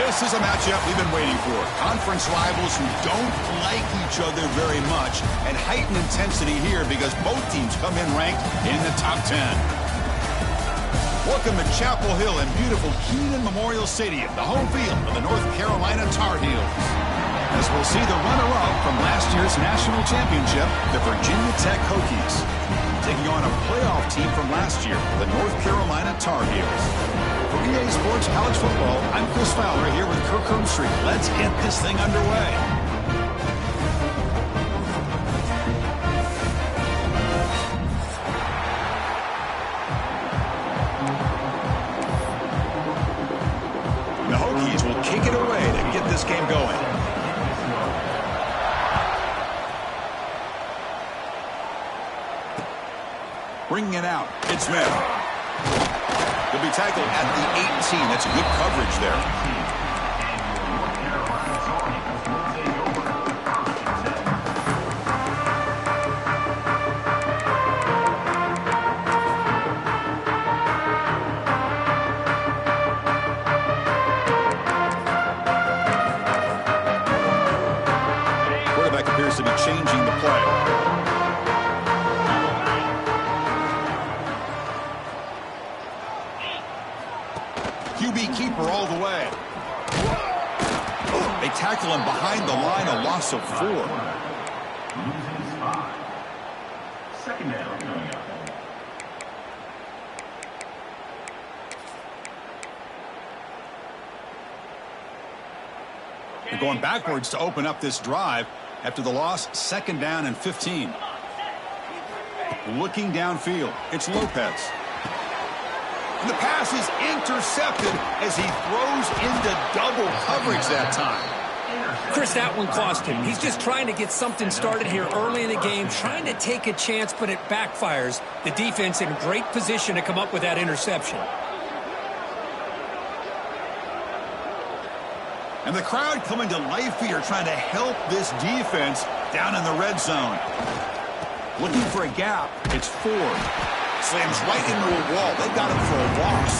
This is a matchup we've been waiting for. Conference rivals who don't like each other very much, and heightened intensity here because both teams come in ranked in the top 10. Welcome to Chapel Hill and beautiful Keenan Memorial Stadium, the home field of the North Carolina Tar Heels. As we'll see the runner-up from last year's national championship, the Virginia Tech Hokies, taking on a playoff team from last year, the North Carolina Tar Heels. For EA Sports College Football, I'm Chris Fowler here with Kirk Hermstreet. Let's get this thing underway. The Hokies will kick it away to get this game going. Bringing it out, it's Smith. He'll be tackled at the 18. That's good coverage there. Quarterback appears to be changing the play. QB keeper all the way. They tackle him behind the line, a loss of 4. Second down coming up. They're going backwards to open up this drive after the loss. Second down and 15. Looking downfield, it's Lopez. And the pass is intercepted as he throws into double coverage that time. Chris, that one cost him. He's just trying to get something started here early in the game, trying to take a chance, but it backfires. The defense in great position to come up with that interception. And the crowd coming to life here, trying to help this defense down in the red zone. Looking for a gap. It's Ford. Slams right into a wall. They got him for a loss.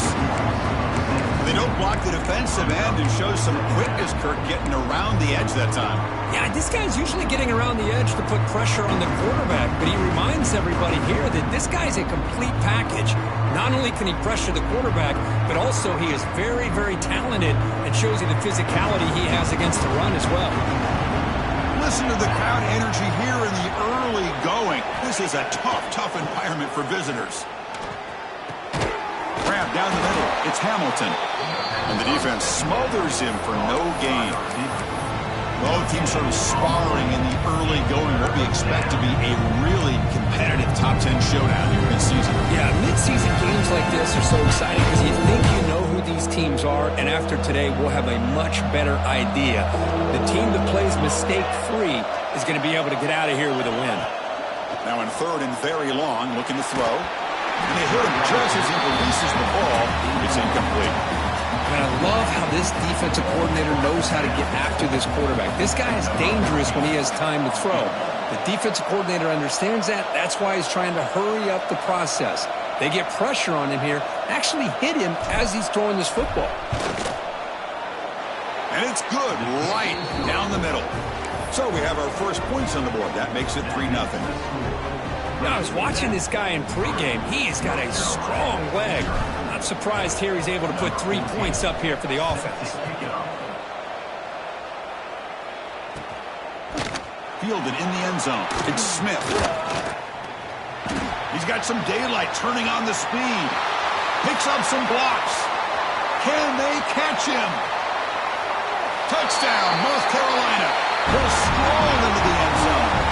They don't block the defensive end and show some quickness, Kirk, getting around the edge that time. Yeah, this guy's usually getting around the edge to put pressure on the quarterback, but he reminds everybody here that this guy's a complete package. Not only can he pressure the quarterback, but also he is very, very talented and shows you the physicality he has against the run as well. Listen to the crowd energy here in the early going. This is a tough environment for visitors. Grab down the middle. It's Hamilton. And the defense smothers him for no gain. Both teams sort of sparring in the early going. What we expect to be a really competitive top 10 showdown here this season. Yeah, mid-season games like this are so exciting because you think you know who these teams are, and after today we'll have a much better idea. The team that plays mistake-free is going to be able to get out of here with a win. Now in third and very long, looking to throw. And they hit him just as he releases the ball. It's incomplete. And I love how this defensive coordinator knows how to get after this quarterback. This guy is dangerous when he has time to throw. The defensive coordinator understands that. That's why he's trying to hurry up the process. They get pressure on him here, actually hit him as he's throwing this football. And it's good right down the middle. So we have our first points on the board. That makes it 3-0. Now, I was watching this guy in pregame. He's got a strong leg. Not surprised here he's able to put 3 points up here for the offense. Fielded in the end zone. It's Smith. He's got some daylight turning on the speed. Picks up some blocks. Can they catch him? Touchdown, North Carolina. Goes strong into the end zone.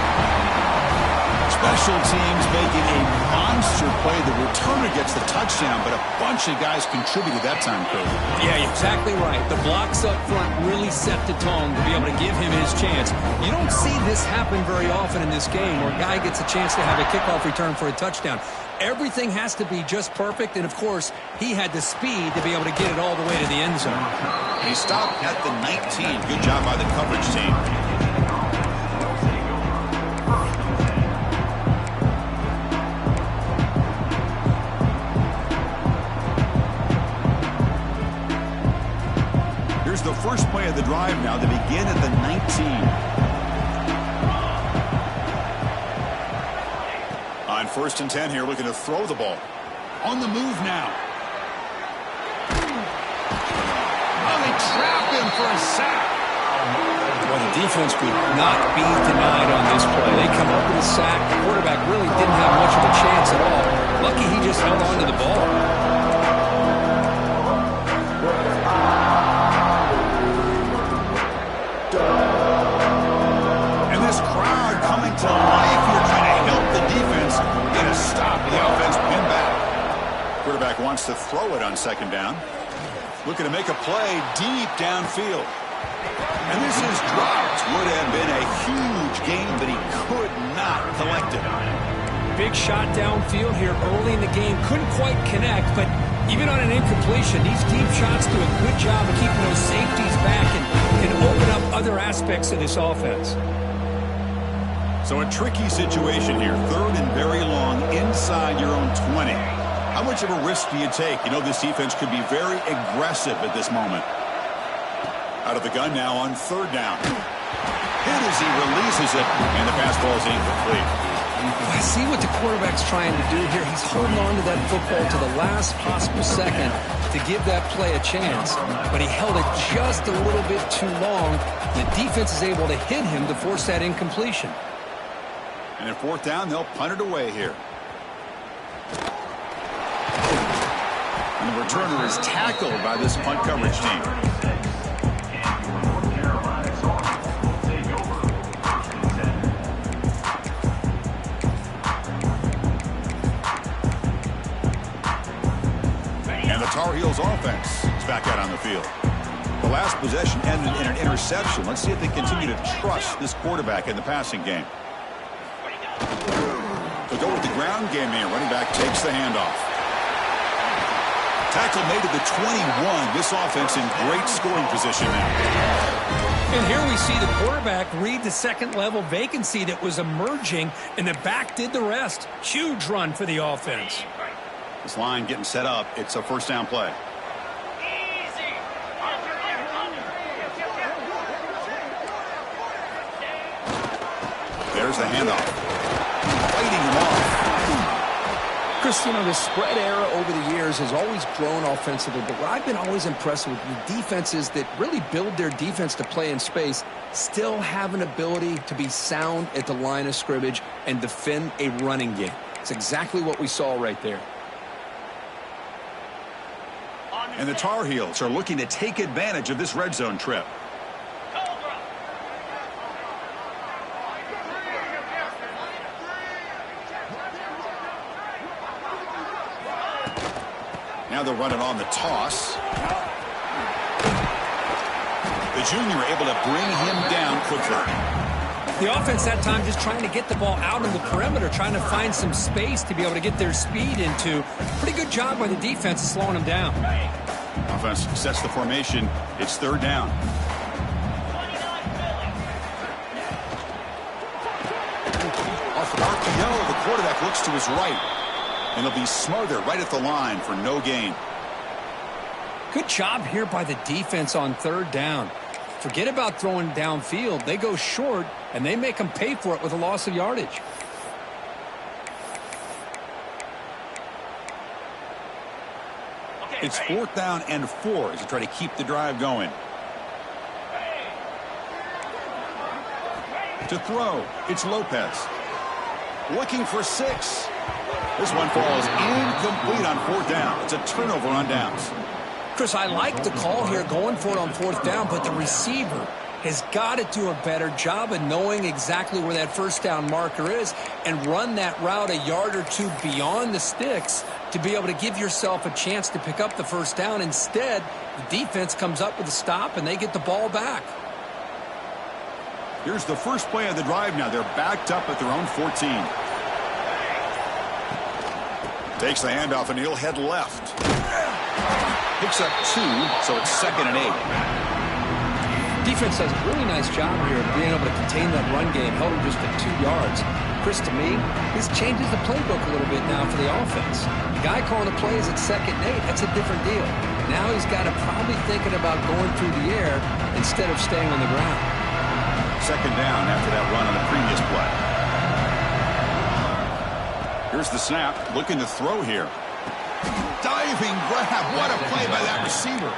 Special teams making a monster play. The returner gets the touchdown, but a bunch of guys contributed that time, Kirk. Yeah, you're exactly right. The blocks up front really set the tone to be able to give him his chance. You don't see this happen very often in this game where a guy gets a chance to have a kickoff return for a touchdown. Everything has to be just perfect, and of course, he had the speed to be able to get it all the way to the end zone. He stopped at the 19. Good job by the coverage team. first play of the drive now. They begin at the 19. On 1st and 10 here, looking to throw the ball. On the move now. Oh, they trap him for a sack. Well, the defense would not be denied on this play. They come up with a sack. The quarterback really didn't have much of a chance at all. Lucky he just held on to the ball. And this crowd coming to life here, trying to help the defense get a stop. The offense pinned back. Quarterback wants to throw it on 2nd down. Looking to make a play deep downfield. And this is dropped. Would have been a huge gain, but he could not collect it. Big shot downfield here early in the game. Couldn't quite connect, but even on an incompletion, these deep shots do a good job of keeping those safeties back and can open up other aspects of this offense. So a tricky situation here. 3rd and very long inside your own 20. How much of a risk do you take? You know this defense could be very aggressive at this moment. Out of the gun now on 3rd down. Hit as he releases it, and the pass ball is incomplete. I see what the quarterback's trying to do here. He's holding on to that football to the last possible second to give that play a chance, but he held it just a little bit too long. The defense is able to hit him to force that incompletion. And at 4th down, they'll punt it away here. And the returner is tackled by this punt coverage team. And the Tar Heels offense is back out on the field. The last possession ended in an interception. Let's see if they continue to trust this quarterback in the passing game. They'll go with the ground game here. Running back takes the handoff. Tackle made to the 21. This offense in great scoring position now. And here we see the quarterback read the 2nd-level vacancy that was emerging, and the back did the rest. Huge run for the offense. This line getting set up. It's a 1st down play. There's the handoff. Fighting him off. Chris, you know, the spread era over the years has always grown offensively, but what I've been always impressed with the defenses that really build their defense to play in space still have an ability to be sound at the line of scrimmage and defend a running game. It's exactly what we saw right there. And the Tar Heels are looking to take advantage of this red zone trip. Now they'll run it on the toss. The junior able to bring him down quickly. The offense that time just trying to get the ball out on the perimeter, trying to find some space to be able to get their speed into. Pretty good job by the defense of slowing them down. Offense sets the formation. It's 3rd down. Off an RPO, the quarterback looks to his right. And he'll be smothered right at the line for no gain. Good job here by the defense on 3rd down. Forget about throwing downfield. They go short, and they make them pay for it with a loss of yardage. It's 4th down and 4 as they try to keep the drive going. To throw, it's Lopez. Looking for 6. This one falls incomplete on 4th down. It's a turnover on downs. Chris, I like the call here going for it on 4th down, but the receiver has got to do a better job of knowing exactly where that 1st down marker is and run that route a yard or 2 beyond the sticks to be able to give yourself a chance to pick up the 1st down. Instead, the defense comes up with a stop, and they get the ball back. Here's the first play of the drive now. They're backed up at their own 14. Takes the handoff, and he'll head left. Picks up 2, so it's 2nd and 8. Defense does a really nice job here of being able to contain that run game, held him just at 2 yards. Chris, to me, this changes the playbook a little bit now for the offense. The guy calling the plays at 2nd and 8, that's a different deal. Now he's got to probably thinking about going through the air instead of staying on the ground. Second down after that run on the previous play. Here's the snap, looking to throw here. Diving grab, what a play by that receiver.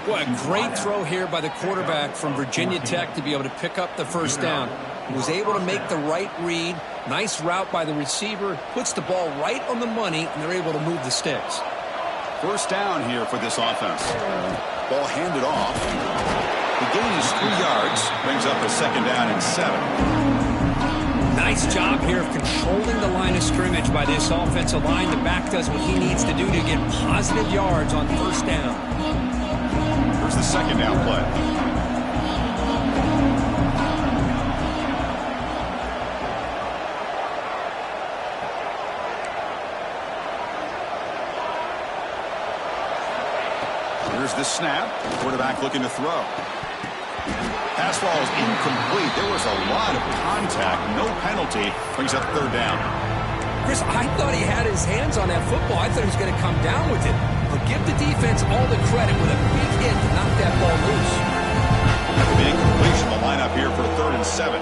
What a great throw here by the quarterback from Virginia Tech to be able to pick up the first down. He was able to make the right read. Nice route by the receiver. Puts the ball right on the money, and they're able to move the sticks. First down here for this offense. Ball handed off. The gain is 3 yards. Brings up a second down and 7. Nice job here of controlling the line of scrimmage by this offensive line. The back does what he needs to do to get positive yards on first down. Here's the second down play. Here's the snap. Quarterback looking to throw. Pass ball is incomplete. There was a lot of contact. No penalty. Brings up third down. Chris, I thought he had his hands on that football. I thought he was going to come down with it. But give the defense all the credit with a big hit to knock that ball loose. After the incompletion, the lineup here for 3rd and 7.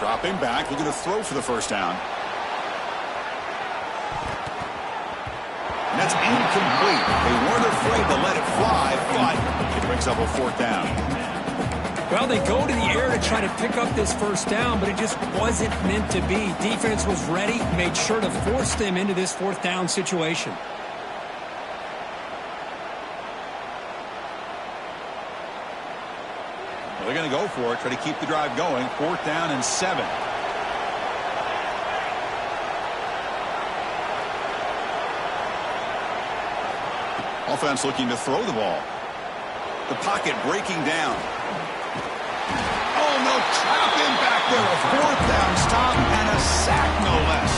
Dropping back, looking to throw for the first down. And that's incomplete. They weren't afraid to let it fly, but it brings up a 4th down. Well, they go to the air to try to pick up this first down, but it just wasn't meant to be. Defense was ready, made sure to force them into this 4th down situation. Well, they're going to go for it, try to keep the drive going. 4th down and 7. Offense looking to throw the ball. The pocket breaking down. Oh, no, trap him back there. A 4th down stop and a sack, no less.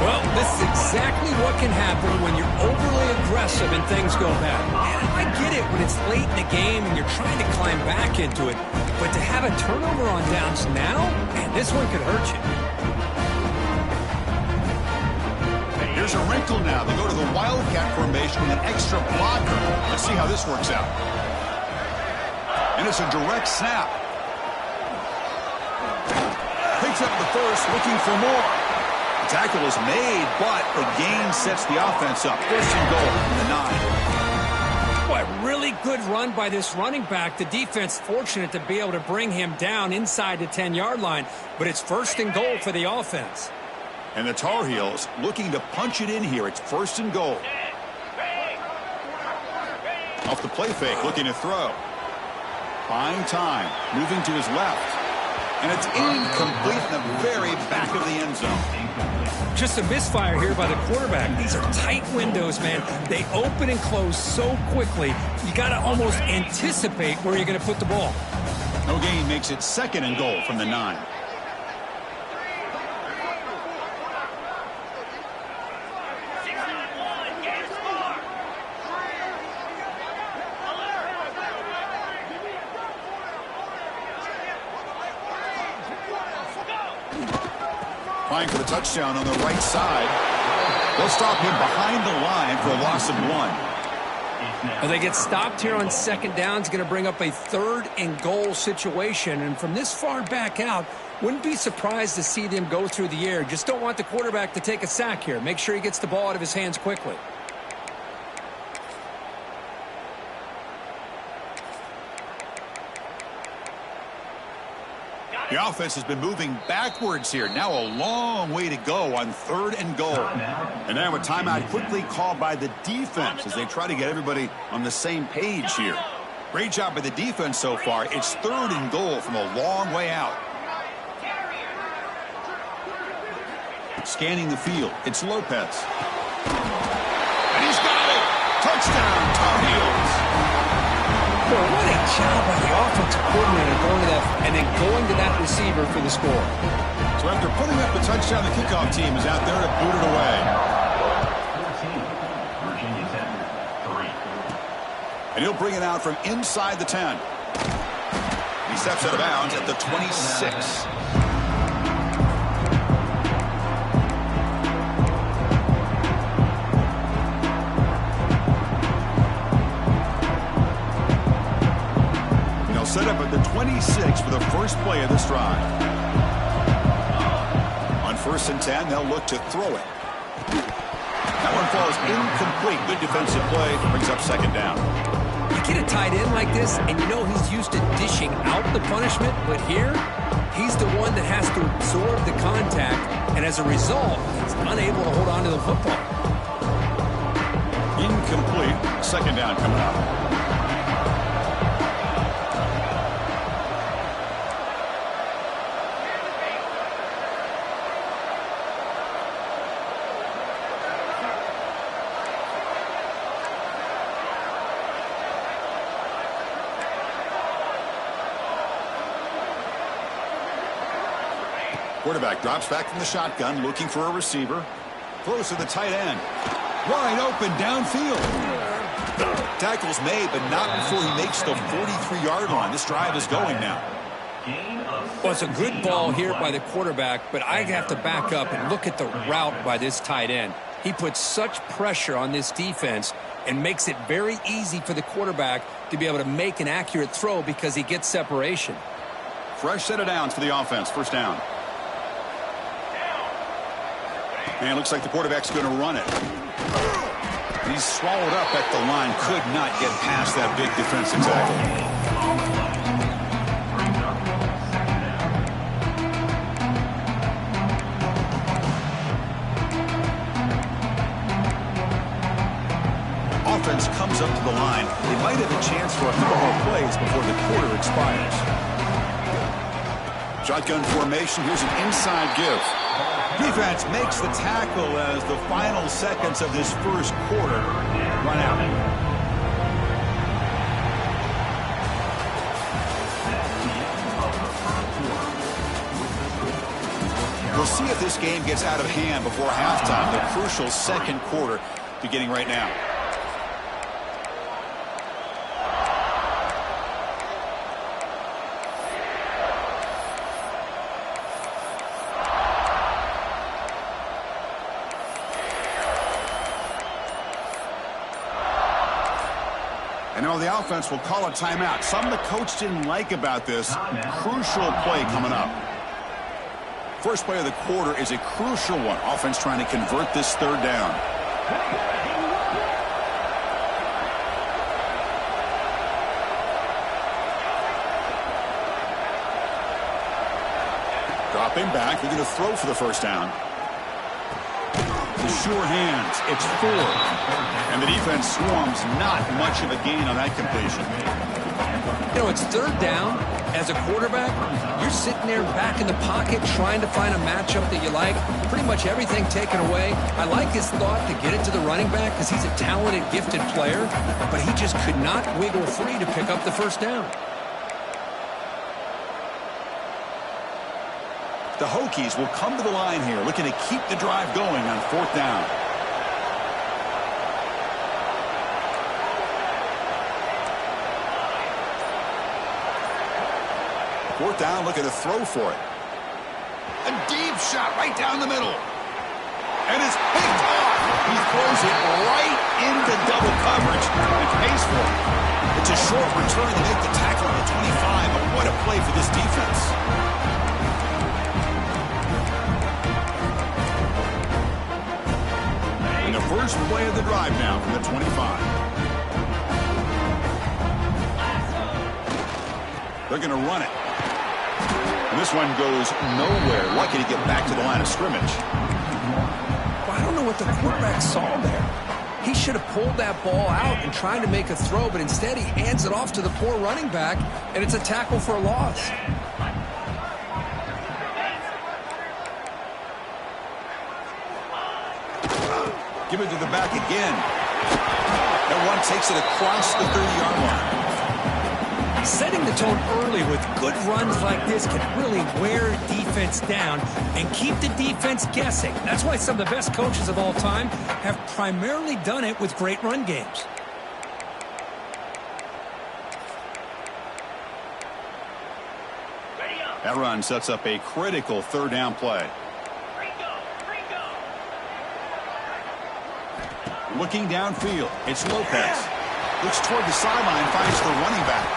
Well, this is exactly what can happen when you're overly aggressive and things go bad. And I get it when it's late in the game and you're trying to climb back into it. But to have a turnover on downs now, man, this one could hurt you. Here's a wrinkle now. They go to the Wildcat formation with an extra blocker. Let's see how this works out. And it's a direct snap. Picks up the first, looking for more. The tackle is made, but the gain sets the offense up. 1st and goal from the 9. Boy, really good run by this running back. The defense fortunate to be able to bring him down inside the 10-yard line, but it's 1st and goal for the offense. And the Tar Heels looking to punch it in here. It's 1st and goal. Off the play fake, looking to throw. Buying time, moving to his left. And it's incomplete in the very back of the end zone. Just a misfire here by the quarterback. These are tight windows, man. They open and close so quickly. You got to almost anticipate where you're going to put the ball. No gain makes it 2nd and goal from the 9. Trying for the touchdown on the right side. They'll stop him behind the line for a loss of 1. Well, they get stopped here on 2nd down. It's going to bring up a 3rd and goal situation. And from this far back out, wouldn't be surprised to see them go through the air. Just don't want the quarterback to take a sack here. Make sure he gets the ball out of his hands quickly. The offense has been moving backwards here. Now a long way to go on 3rd and goal. And now a timeout quickly called by the defense as they try to get everybody on the same page here. Great job by the defense so far. It's 3rd and goal from a long way out. Scanning the field. It's Lopez. And he's got it. Touchdown, Tar Heels. Boy, what a job by the offensive coordinator going to that and then going to that receiver for the score. So after putting up the touchdown, the kickoff team is out there to boot it away. 14, Virginia Tech, 3. And he'll bring it out from inside the 10. He steps out of bounds at the 26. 26 for the first play of this drive. On 1st and 10, they'll look to throw it. That one falls incomplete. Good defensive play. Brings up 2nd down. You get a tight end like this, and you know he's used to dishing out the punishment, but here, he's the one that has to absorb the contact, and as a result, he's unable to hold on to the football. Incomplete. 2nd down coming up. Quarterback drops back from the shotgun, looking for a receiver. Throws to the tight end. Wide open downfield. Tackle's made, but not before he makes the 43-yard line. This drive is going now. Well, it's a good ball here by the quarterback, but I have to back up and look at the route by this tight end. He puts such pressure on this defense and makes it very easy for the quarterback to be able to make an accurate throw because he gets separation. Fresh set of downs for the offense. 1st down. And it looks like the quarterback's going to run it. He's swallowed up at the line. Could not get past that big defensive tackle. Offense comes up to the line. They might have a chance for a couple more plays before the quarter expires. Shotgun formation. Here's an inside give. Defense makes the tackle as the final seconds of this first quarter run out. We'll see if this game gets out of hand before halftime. The crucial 2nd quarter beginning right now. The offense will call a timeout. Something the coach didn't like about this. Crucial play coming up. First play of the quarter is a crucial one. Offense trying to convert this 3rd down. Dropping back. They're going to throw for the 1st down. The sure hands. It's 4. And the defense swarms. Not much of a gain on that completion. You know, it's 3rd down. As a quarterback, you're sitting there back in the pocket trying to find a matchup that you like. Pretty much everything taken away. I like his thought to get it to the running back because he's a talented, gifted player. But he just could not wiggle free to pick up the 1st down. The Hokies will come to the line here, looking to keep the drive going on 4th down. Fourth down, looking to throw for it. A deep shot right down the middle. And it's picked off. He throws it right into double coverage and pays for it. It's a short return to make the tackle on the 25, but what a play for this defense. And the first play of the drive now from the 25. They're going to run it. And this one goes nowhere. Lucky to get back to the line of scrimmage. Well, I don't know what the quarterback saw there. He should have pulled that ball out and tried to make a throw, but instead he hands it off to the poor running back, and it's a tackle for a loss. Give it to the back again. That one takes it across the 30-yard line. Setting the tone early with good runs like this can really wear defense down and keep the defense guessing. That's why some of the best coaches of all time have primarily done it with great run games. That run sets up a critical third down play. Looking downfield, it's Lopez. Looks toward the sideline, finds the running back.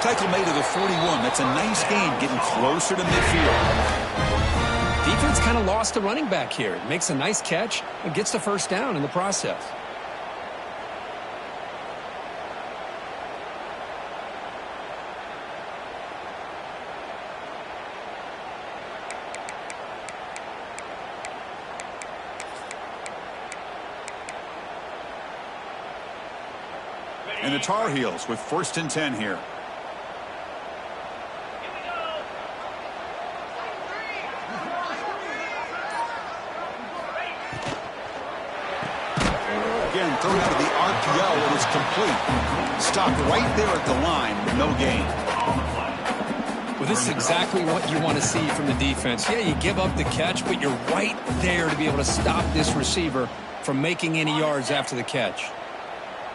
Tackle made to the 41. That's a nice gain, getting closer to midfield. Defense kind of lost the running back here. Makes a nice catch and gets the first down in the process. And the Tar Heels with 1st and 10 here. Again, thrown out of the RPO. It is complete. Stopped right there at the line with no gain. Well, this is exactly what you want to see from the defense. Yeah, you give up the catch, but you're right there to be able to stop this receiver from making any yards after the catch.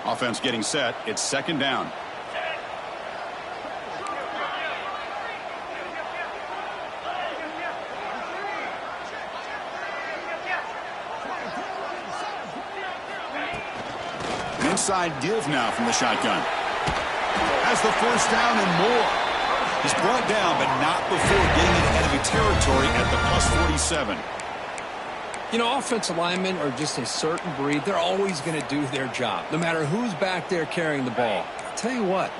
Offense getting set. It's 2nd down. An inside give now from the shotgun. Has the 1st down and more. He's brought down, but not before getting into enemy territory at the +47. You know, offensive linemen are just a certain breed. They're always going to do their job, no matter who's back there carrying the ball. I'll tell you what,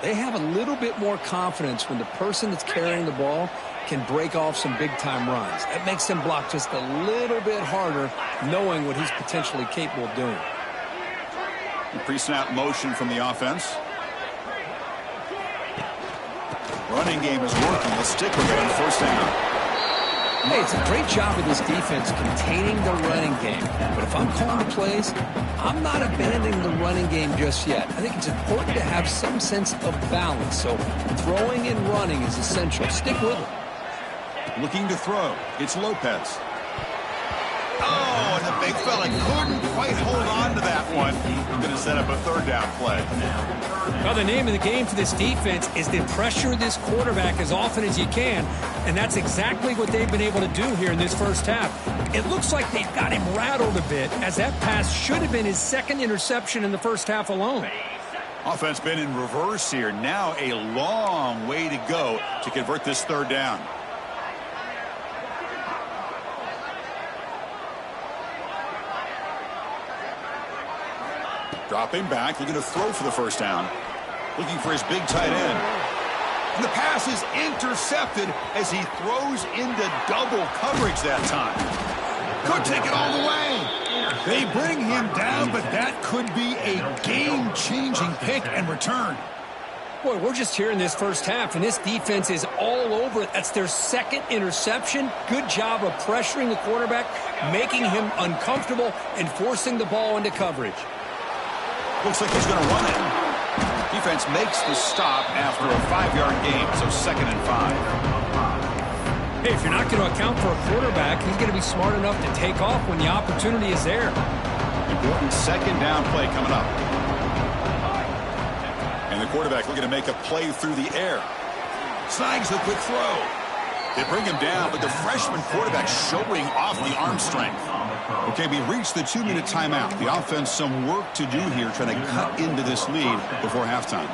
they have a little bit more confidence when the person that's carrying the ball can break off some big-time runs. That makes them block just a little bit harder, knowing what he's potentially capable of doing. Pre-snap motion from the offense. Running game is working. Let's stick with it on 1st down. Hey, it's a great job of this defense containing the running game. But if I'm calling the plays, I'm not abandoning the running game just yet. I think it's important to have some sense of balance. So throwing and running is essential. Stick with it. Looking to throw. It's Lopez. Oh, and the big fella couldn't quite hold on to that one. Going to set up a 3rd down play. Well, the name of the game for this defense is to pressure this quarterback as often as you can, and that's exactly what they've been able to do here in this first half. It looks like they've got him rattled a bit, as that pass should have been his 2nd interception in the first half alone. Offense been in reverse here. Now a long way to go to convert this 3rd down. Dropping back, looking to throw for the 1st down. Looking for his big tight end. And the pass is intercepted as he throws into double coverage that time. Could take it all the way. They bring him down, but that could be a game-changing pick and return. Boy, we're just here in this first half, and this defense is all over it. That's their 2nd interception. Good job of pressuring the quarterback, making him uncomfortable, and forcing the ball into coverage. Looks like he's going to run it. Defense makes the stop after a 5-yard gain, so 2nd and 5. Hey, if you're not going to account for a quarterback, he's going to be smart enough to take off when the opportunity is there. Important 2nd down play coming up. And the quarterback looking to make a play through the air. Snags the quick throw. They bring him down, but the freshman quarterback showing off the arm strength. Okay, we reached the 2-minute timeout. The offense some work to do here, trying to cut into this lead before halftime.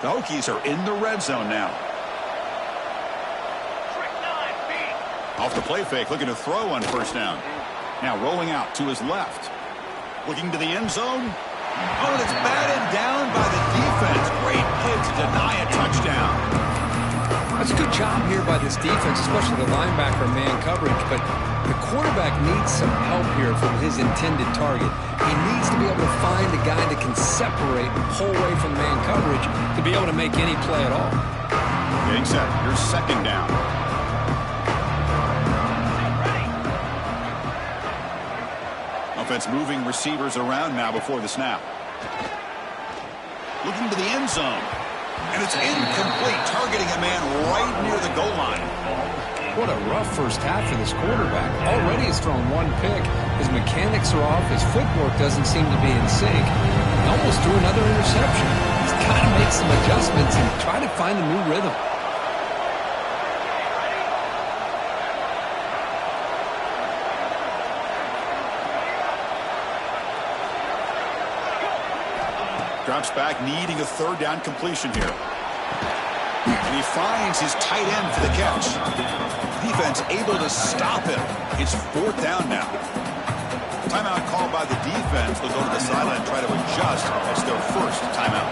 The Hokies are in the red zone now. Off the play fake, looking to throw on 1st down. Now rolling out to his left. Looking to the end zone. Oh, and it's batted down by the defense. Great play to deny a touchdown. That's a good job here by this defense, especially the linebacker man coverage. But the quarterback needs some help here from his intended target. He needs to be able to find a guy that can separate, pull away from man coverage to be able to make any play at all. Getting set. Here's 2nd down. Offense moving receivers around now before the snap. Looking to the end zone. And it's incomplete, targeting a man right near the goal line. What a rough first half for this quarterback. Already has thrown 1 pick. His mechanics are off. His footwork doesn't seem to be in sync. He almost threw another interception. He's got to make some adjustments and try to find a new rhythm. Drops back, needing a third down completion here. And he finds his tight end for the catch. Defense able to stop him. It's fourth down now. Timeout called by the defense. They'll go to the sideline and try to adjust. That's their first timeout.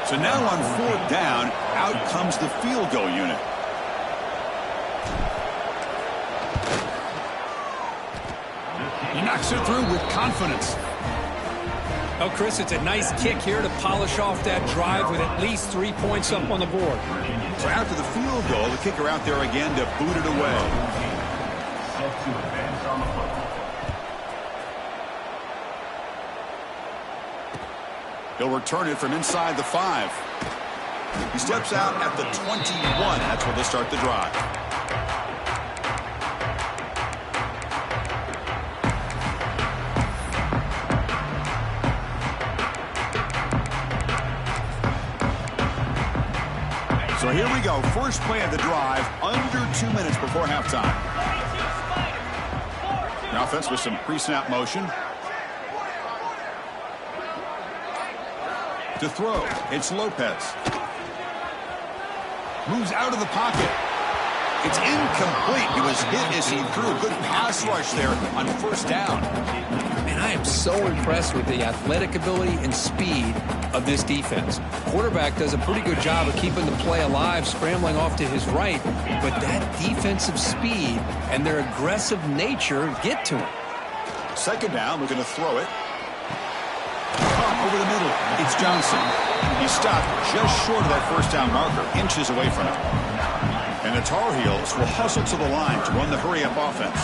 So now on fourth down, out comes the field goal unit. He knocks it through with confidence. Oh, Chris, it's a nice kick here to polish off that drive with at least 3 points up on the board. So after the field goal, the kicker out there again to boot it away. Set to advance on the football. He'll return it from inside the 5. He steps out at the 21. That's where they'll start the drive. So here we go. First play of the drive, under 2 minutes before halftime. The offense with some pre-snap motion. To throw, it's Lopez. Moves out of the pocket. It's incomplete. He was hit as he threw a good pass rush there on first down. Man, I am so impressed with the athletic ability and speed of this defense. Quarterback does a pretty good job of keeping the play alive, scrambling off to his right, but that defensive speed and their aggressive nature get to him. Second down, we're going to throw it. Over the middle, it's Johnson. He stopped just short of that first down marker, inches away from it. And the Tar Heels will hustle to the line to run the hurry-up offense.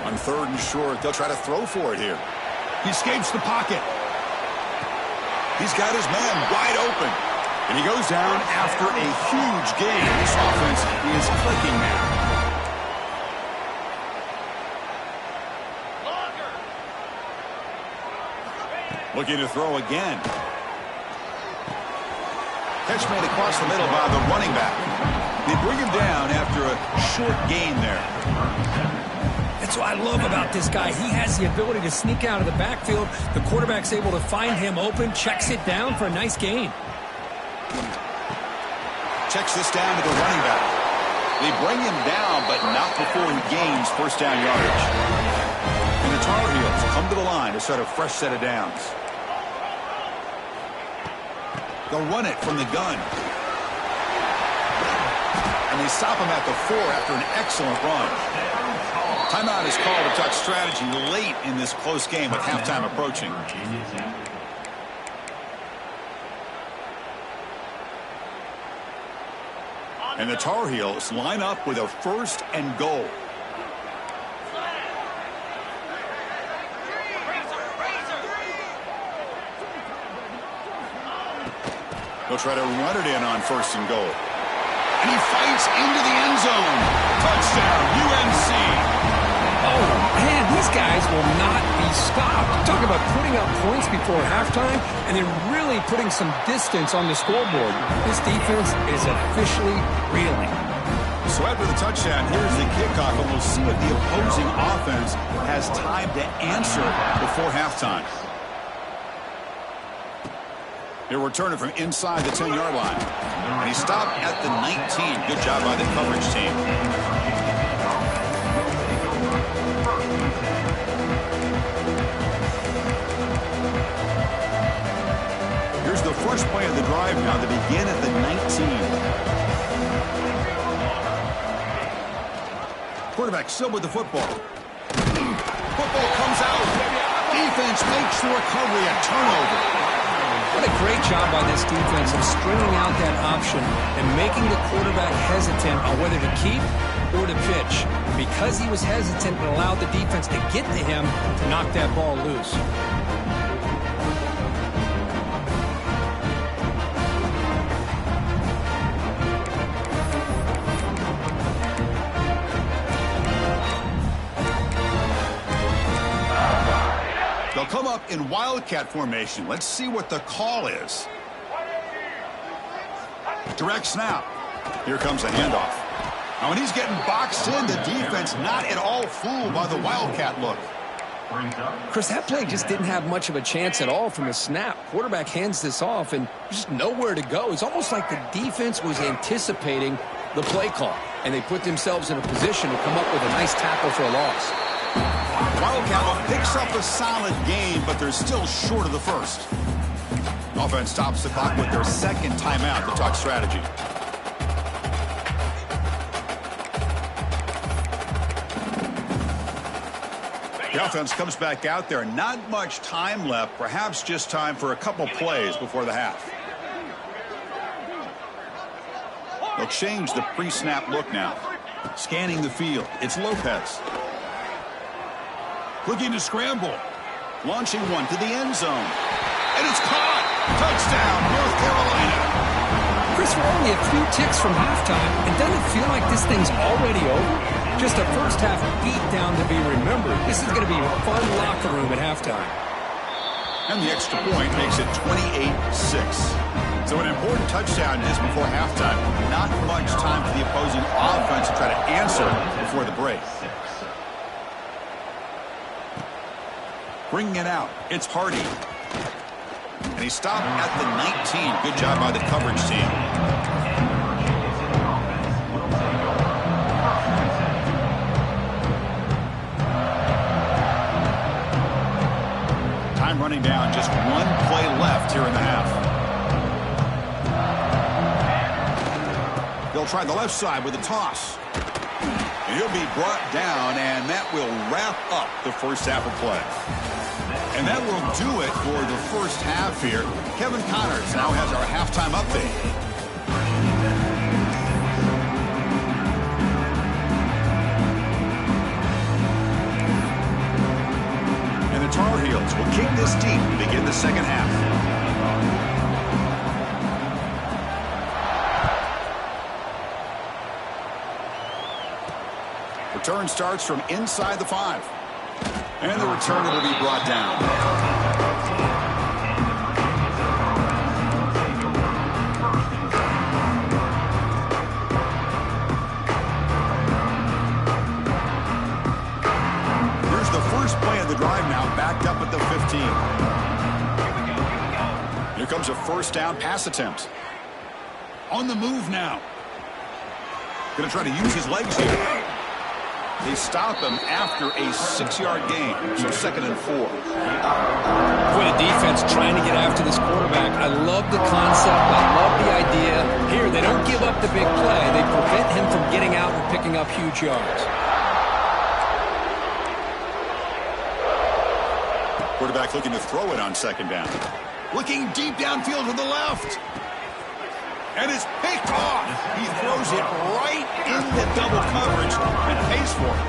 On third and short, they'll try to throw for it here. He escapes the pocket. He's got his man wide open. And he goes down after a huge gain. This offense is clicking now. Looking to throw again. Catch made across the middle by the running back. They bring him down after a short gain there. That's what I love about this guy. He has the ability to sneak out of the backfield. The quarterback's able to find him open, checks it down for a nice gain. Checks this down to the running back. They bring him down, but not before he gains first down yardage. And the Tar Heels come to the line to start a fresh set of downs. They'll run it from the gun. And they stop him at the 4 after an excellent run. Timeout is called to talk strategy late in this close game with halftime approaching. And the Tar Heels line up with a first and goal. They'll try to run it in on first and goal. And he fights into the end zone. Touchdown, UNC. Oh, man, these guys will not be stopped. Talk about putting up points before halftime and then really putting some distance on the scoreboard. This defense is officially reeling. So after the touchdown, here's the kickoff, and we'll see if the opposing offense has time to answer before halftime. He'll return it from inside the 10-yard line. And he stopped at the 19. Good job by the coverage team. Here's the first play of the drive now to begin at the 19. Quarterback still with the football. Football comes out. Defense makes the recovery, a turnover. What a great job by this defense of stringing out that option and making the quarterback hesitant on whether to keep or to pitch. Because he was hesitant, it allowed the defense to get to him to knock that ball loose. They'll come up in Wildcat formation. Let's see what the call is. Direct snap. Here comes a handoff. Now when he's getting boxed in, the defense not at all fooled by the Wildcat look. Brings up. Chris, that play just didn't have much of a chance at all from the snap. Quarterback hands this off, and just nowhere to go. It's almost like the defense was anticipating the play call, and they put themselves in a position to come up with a nice tackle for a loss. Wildcat picks up a solid game, but they're still short of the first. Offense stops the clock with their second timeout to talk strategy. The offense comes back out there. Not much time left. Perhaps just time for a couple plays before the half. They'll change the pre-snap look now. Scanning the field. It's Lopez. Looking to scramble. Launching one to the end zone. And it's caught. Touchdown, North Carolina. Chris, we're only a few ticks from halftime, and doesn't it feel like this thing's already over? Just a first-half beatdown to be remembered. This is going to be a fun locker room at halftime. And the extra point makes it 28-6. So an important touchdown is before halftime. Not much time for the opposing offense to try to answer before the break. Bringing it out, it's Hardy. And he stopped at the 19. Good job by the coverage team. Time running down, just one play left here in the half. They'll try the left side with a toss. And he'll be brought down, and that will wrap up the first half of play. And that will do it for the first half here. Kevin Connors now has our halftime update. And the Tar Heels will kick this deep to begin the second half. Return starts from inside the 5. And the returner will be brought down. Here's the first play of the drive now, backed up at the 15. Here comes a first down pass attempt. On the move now. Going to try to use his legs here. They stop him after a 6-yard gain, so 2nd and 4. Boy, the defense trying to get after this quarterback. I love the concept. I love the idea. Here, they don't give up the big play. They prevent him from getting out and picking up huge yards. Quarterback looking to throw it on 2nd down. Looking deep downfield to the left. And it's picked off. He throws it right into double coverage and pays for it.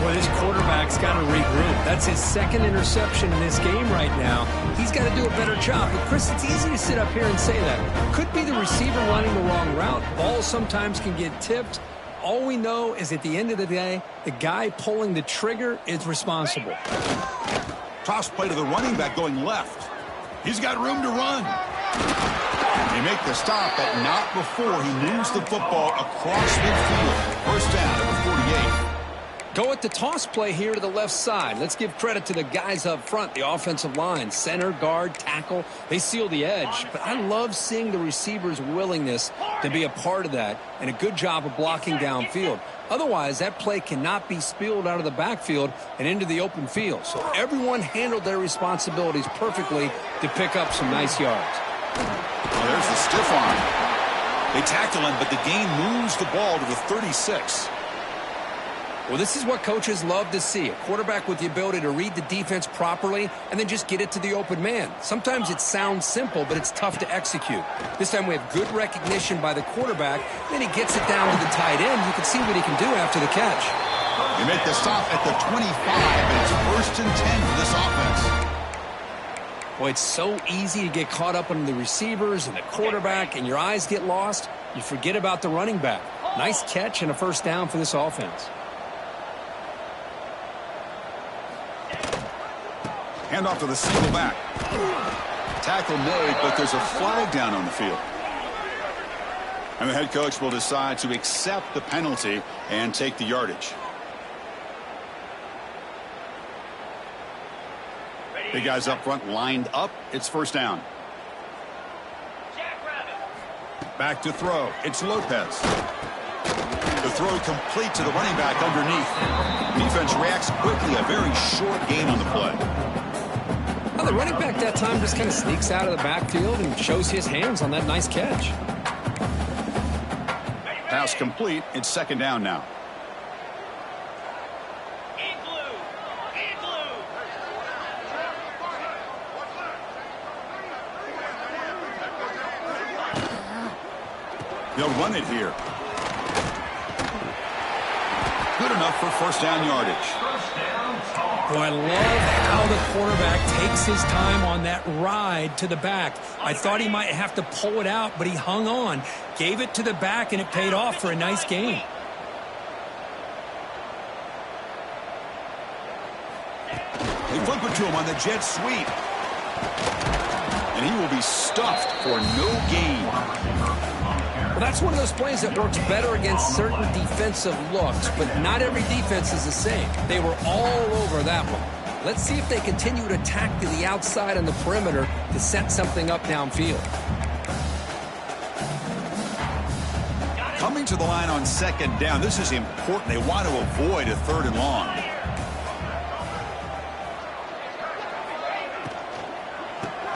Boy, this quarterback's got to regroup. That's his 2nd interception in this game right now. He's got to do a better job. But, Chris, it's easy to sit up here and say that. Could be the receiver running the wrong route. Balls sometimes can get tipped. All we know is at the end of the day, the guy pulling the trigger is responsible. Toss play to the running back going left. He's got room to run. They make the stop, but not before he moves the football across midfield. First down at the 48. Go at the toss play here to the left side. Let's give credit to the guys up front, the offensive line, center, guard, tackle. They seal the edge. But I love seeing the receiver's willingness to be a part of that and a good job of blocking downfield. Otherwise, that play cannot be spilled out of the backfield and into the open field. So everyone handled their responsibilities perfectly to pick up some nice yards. Well, there's the stiff arm. They tackle him, but the gain moves the ball to the 36. Well, this is what coaches love to see. A quarterback with the ability to read the defense properly and then just get it to the open man. Sometimes it sounds simple, but it's tough to execute. This time we have good recognition by the quarterback. Then he gets it down to the tight end. You can see what he can do after the catch. They make the stop at the 25, and it's 1st and 10 for this offense. Boy, it's so easy to get caught up on the receivers and the quarterback, and your eyes get lost. You forget about the running back. Nice catch and a first down for this offense. Hand off to the single back. Tackle made, but there's a flag down on the field. And the head coach will decide to accept the penalty and take the yardage. The guys up front lined up. It's first down. Back to throw. It's Lopez. The throw complete to the running back underneath. Defense reacts quickly. A very short gain on the play. Well, the running back that time just kind of sneaks out of the backfield and shows his hands on that nice catch. Pass complete. It's second down now. They'll run it here. Good enough for first down yardage. Boy, I love how the quarterback takes his time on that ride to the back. I thought he might have to pull it out, but he hung on, gave it to the back, and it paid off for a nice gain. They flip it to him on the jet sweep. And he will be stuffed for no gain. Well, that's one of those plays that works better against certain defensive looks, but not every defense is the same. They were all over that one. Let's see if they continue to attack to the outside on the perimeter to set something up downfield. Coming to the line on second down, this is important. They want to avoid a third and long.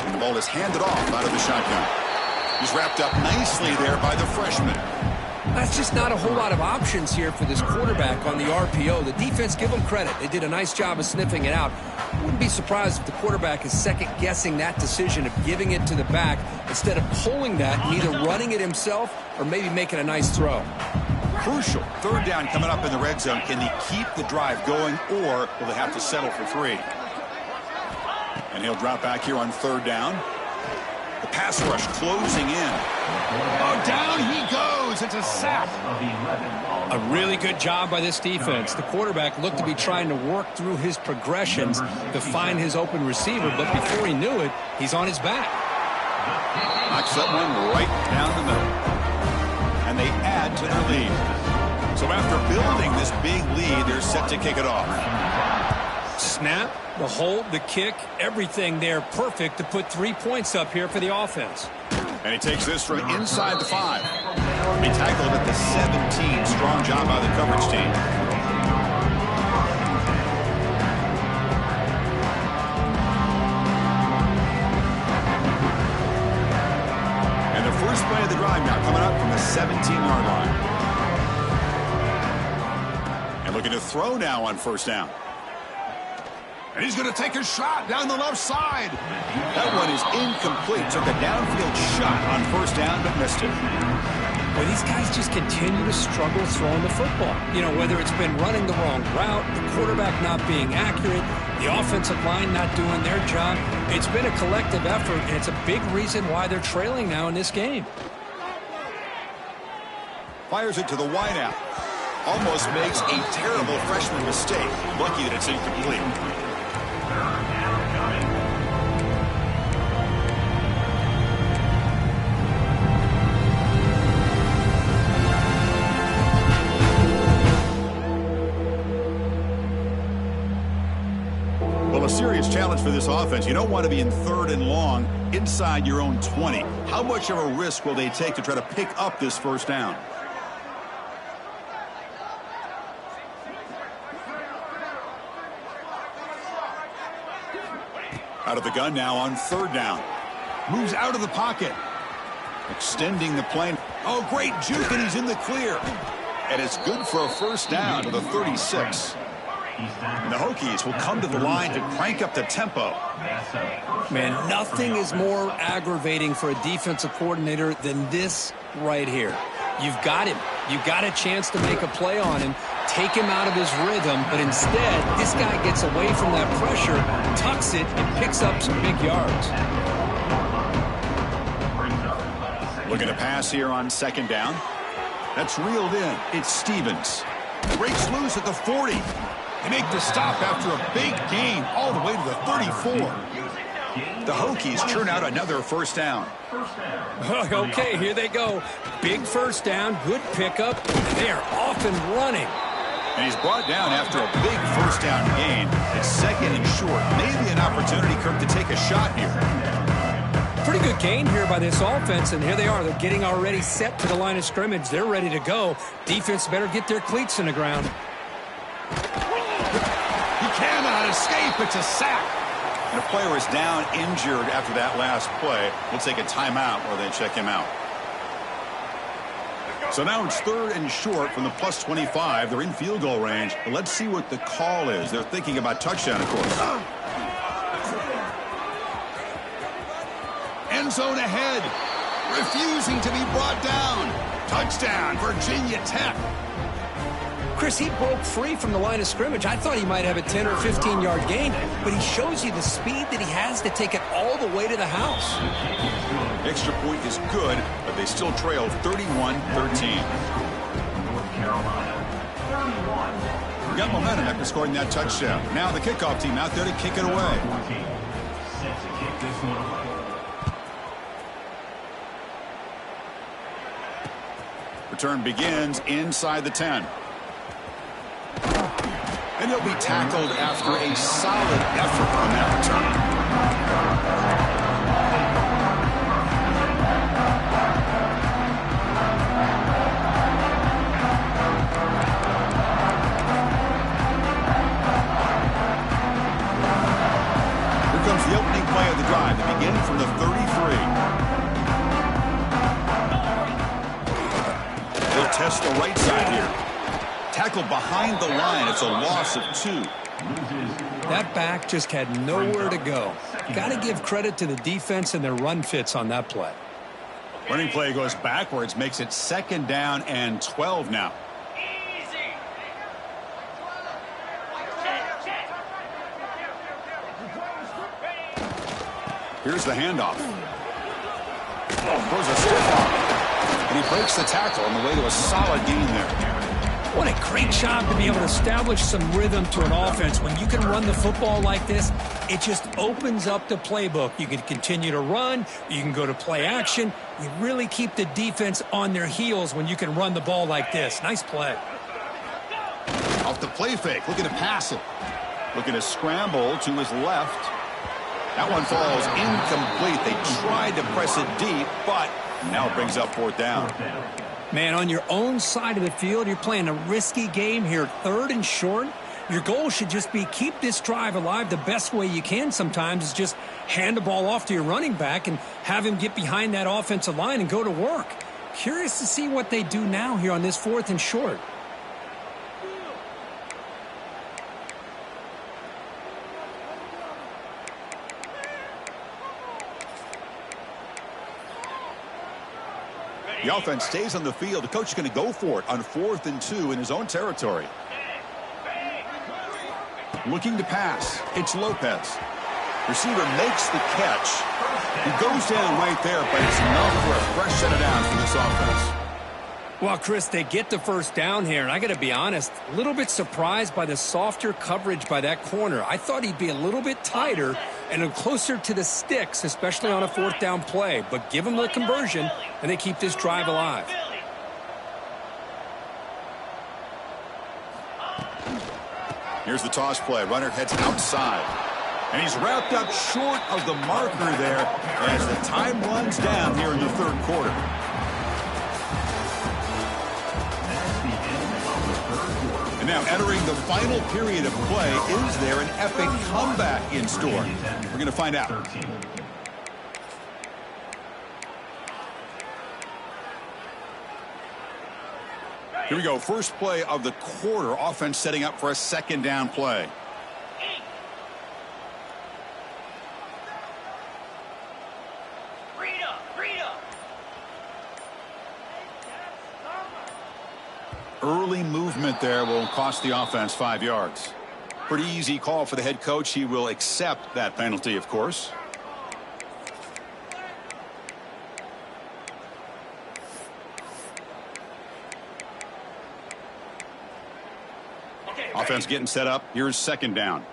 And the ball is handed off out of the shotgun. He's wrapped up nicely there by the freshman. That's just not a whole lot of options here for this quarterback on the RPO. The defense, give them credit. They did a nice job of sniffing it out. Wouldn't be surprised if the quarterback is second-guessing that decision of giving it to the back instead of pulling that and either running it himself or maybe making a nice throw. Crucial. Third down coming up in the red zone. Can they keep the drive going, or will they have to settle for 3? And he'll drop back here on third down. The pass rush closing in. Oh, down he goes. It's a sack. A really good job by this defense. The quarterback looked to be trying to work through his progressions to find his open receiver, but before he knew it, he's on his back. Knocks that one right down the middle. And they add to their lead. So after building this big lead, they're set to kick it off. Snap, the hold, the kick, everything there perfect to put 3 points up here for the offense. And he takes this from inside the 5. He tackled at the 17. Strong job by the coverage team. And the first play of the drive now coming up from the 17-yard line. And looking to throw now on first down. And he's going to take a shot down the left side. That one is incomplete. Took a downfield shot on first down, but missed it. Well, these guys just continue to struggle throwing the football. You know, whether it's been running the wrong route, the quarterback not being accurate, the offensive line not doing their job. It's been a collective effort, and it's a big reason why they're trailing now in this game. Fires it to the wideout. Almost makes a terrible freshman mistake. Lucky that it's incomplete. Well, a serious challenge for this offense. You don't want to be in third and long inside your own 20. How much of a risk will they take to try to pick up this first down? Out of the gun now on third down. Moves out of the pocket. Extending the plane. Oh, great juke, and he's in the clear. And it's good for a first down to the 36. And the Hokies will come to the line to crank up the tempo. Man, nothing is more aggravating for a defensive coordinator than this right here. You've got him. You've got a chance to make a play on him, take him out of his rhythm, but instead, this guy gets away from that pressure, tucks it, and picks up some big yards. Looking to pass here on second down. That's reeled in. It's Stevens. Breaks loose at the 40. They make the stop after a big gain all the way to the 34. The Hokies churn out another first down. Okay, here they go. Big first down, good pickup. They are off and running. And he's brought down after a big first down gain. It's second and short. Maybe an opportunity, Kirk, to take a shot here. Pretty good gain here by this offense, and here they are. They're getting already set to the line of scrimmage. They're ready to go. Defense better get their cleats in the ground. He cannot escape. It's a sack. And a player is down injured after that last play. We'll take a timeout while they check him out. So now it's third and short from the plus 25. They're in field goal range. But let's see what the call is. They're thinking about touchdown, of course. End zone ahead. Refusing to be brought down. Touchdown, Virginia Tech. Chris, he broke free from the line of scrimmage. I thought he might have a 10 or 15-yard gain, but he shows you the speed that he has to take it all the way to the house. Extra point is good, but they still trail 31-13. North Carolina, 31. We got momentum after scoring that touchdown. Now the kickoff team out there to kick it away. 14. Set to kick this one away. Return begins inside the 10. And he'll be tackled after a solid effort on that return. Here comes the opening play of the drive. They begin from the 33. They'll test the right side here. Tackled behind the line. It's a loss of 2. That back just had nowhere to go. Got to give credit to the defense and their run fits on that play. Running play goes backwards, makes it second down and 12 now. Here's the handoff. Throws a stiff arm. And he breaks the tackle on the way to a solid gain there. What a great job to be able to establish some rhythm to an offense. When you can run the football like this, it just opens up the playbook. You can continue to run. You can go to play action. You really keep the defense on their heels when you can run the ball like this. Nice play. Off the play fake. Looking to pass it. Looking to scramble to his left. That one falls incomplete. They tried to press it deep, but now it brings up fourth down. Man, on your own side of the field, you're playing a risky game here, third and short. Your goal should just be keep this drive alive the best way you can sometimes is just hand the ball off to your running back and have him get behind that offensive line and go to work. Curious to see what they do now here on this fourth and short. The offense stays on the field. The coach is going to go for it on 4th and 2 in his own territory. Looking to pass. It's Lopez. Receiver makes the catch. He goes down right there, but it's enough for a fresh set of downs for this offense. Well, Chris, they get the first down here, and I got to be honest, a little bit surprised by the softer coverage by that corner. I thought he'd be a little bit tighter and closer to the sticks, especially on a fourth down play. But give them the conversion, and they keep this drive alive. Here's the toss play. Runner heads outside. And he's wrapped up short of the marker there as the time runs down here in the third quarter. And now entering the final period of play, is there an epic comeback in store? We're going to find out. Here we go. First play of the quarter. Offense setting up for a second down play. Early movement there will cost the offense 5 yards. Pretty easy call for the head coach. He will accept that penalty, of course. Offense getting set up. Here's second down.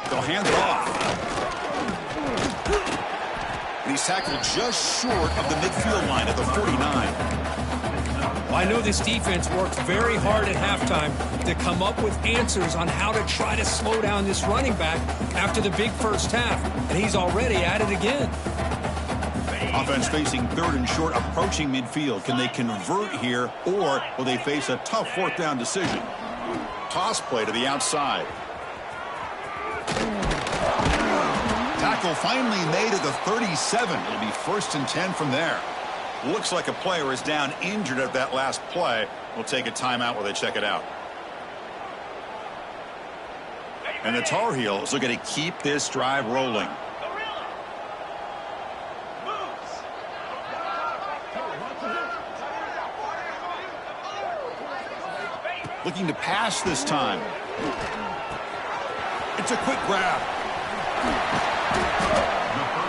They'll hand it off. And he's tackled just short of the midfield line at the 49. I know this defense worked very hard at halftime to come up with answers on how to try to slow down this running back after the big first half, and he's already at it again. Offense facing 3rd and short, approaching midfield. Can they convert here, or will they face a tough 4th down decision? Toss play to the outside. Tackle finally made at the 37. It'll be 1st and 10 from there. Looks like a player is down injured at that last play. We'll take a timeout while they check it out. And the Tar Heels are going to keep this drive rolling. Looking to pass this time. It's a quick grab.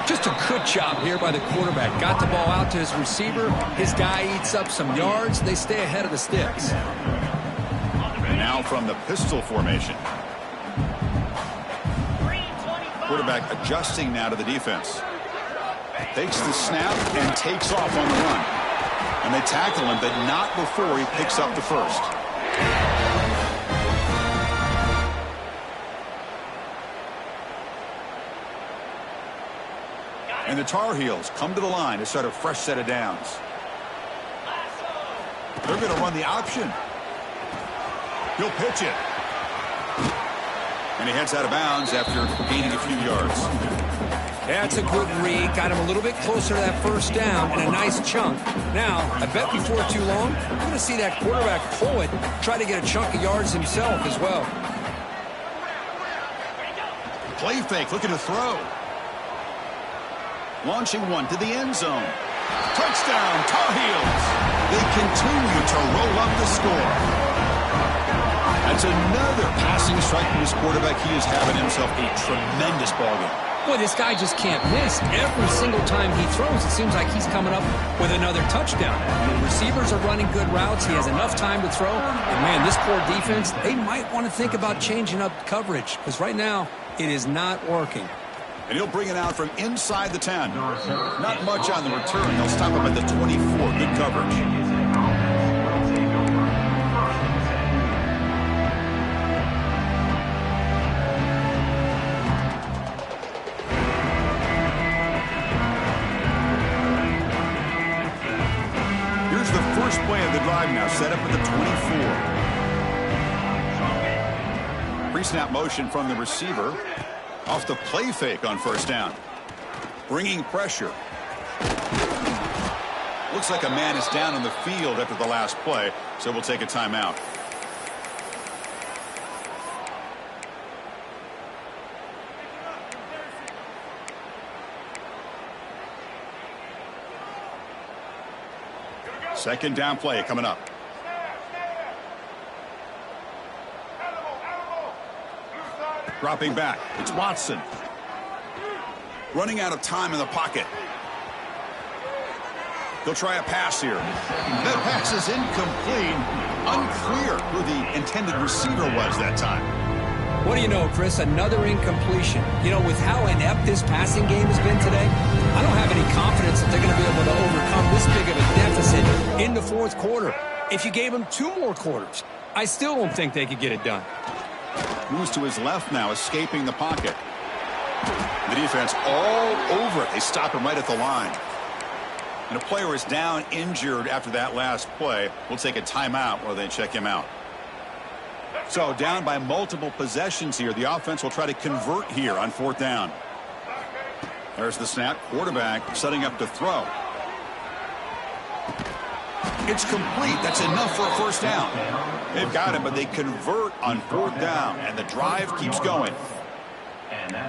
Just a good job here by the quarterback. Got the ball out to his receiver. His guy eats up some yards. They stay ahead of the sticks. Now from the pistol formation. Quarterback adjusting now to the defense. Takes the snap and takes off on the run. And they tackle him, but not before he picks up the first. And the Tar Heels come to the line to start a fresh set of downs. They're going to run the option. He'll pitch it. And he heads out of bounds after gaining a few yards. That's a good read. Got him a little bit closer to that first down and a nice chunk. Now, I bet before too long, we're going to see that quarterback pull it, try to get a chunk of yards himself as well. Play fake, looking to throw. Launching one to the end zone. Touchdown, Tar Heels. They continue to roll up the score. That's another passing strike from his quarterback. He is having himself a tremendous ballgame. Boy, this guy just can't miss. Every single time he throws, it seems like he's coming up with another touchdown. The receivers are running good routes. He has enough time to throw. And, man, this poor defense, they might want to think about changing up coverage because right now it is not working. And he'll bring it out from inside the 10. Not much on the return. They'll stop him at the 24. Good coverage. Here's the first play of the drive now, set up at the 24. Pre-snap motion from the receiver. Off the play fake on first down. Bringing pressure. Looks like a man is down on the field after the last play, so we'll take a timeout. Second down play coming up. Dropping back. It's Watson. Running out of time in the pocket. They'll try a pass here. That pass is incomplete. Unclear who the intended receiver was that time. What do you know, Chris? Another incompletion. You know, with how inept this passing game has been today, I don't have any confidence that they're going to be able to overcome this big of a deficit in the fourth quarter. If you gave them 2 more quarters, I still don't think they could get it done. Moves to his left now, escaping the pocket. The defense all over it. They stop him right at the line. And a player is down injured after that last play. We'll take a timeout while they check him out. So down by multiple possessions here. The offense will try to convert here on fourth down. There's the snap. Quarterback setting up to throw. It's complete. That's enough for a first down. They've got him, but they convert on fourth down, and the drive keeps going.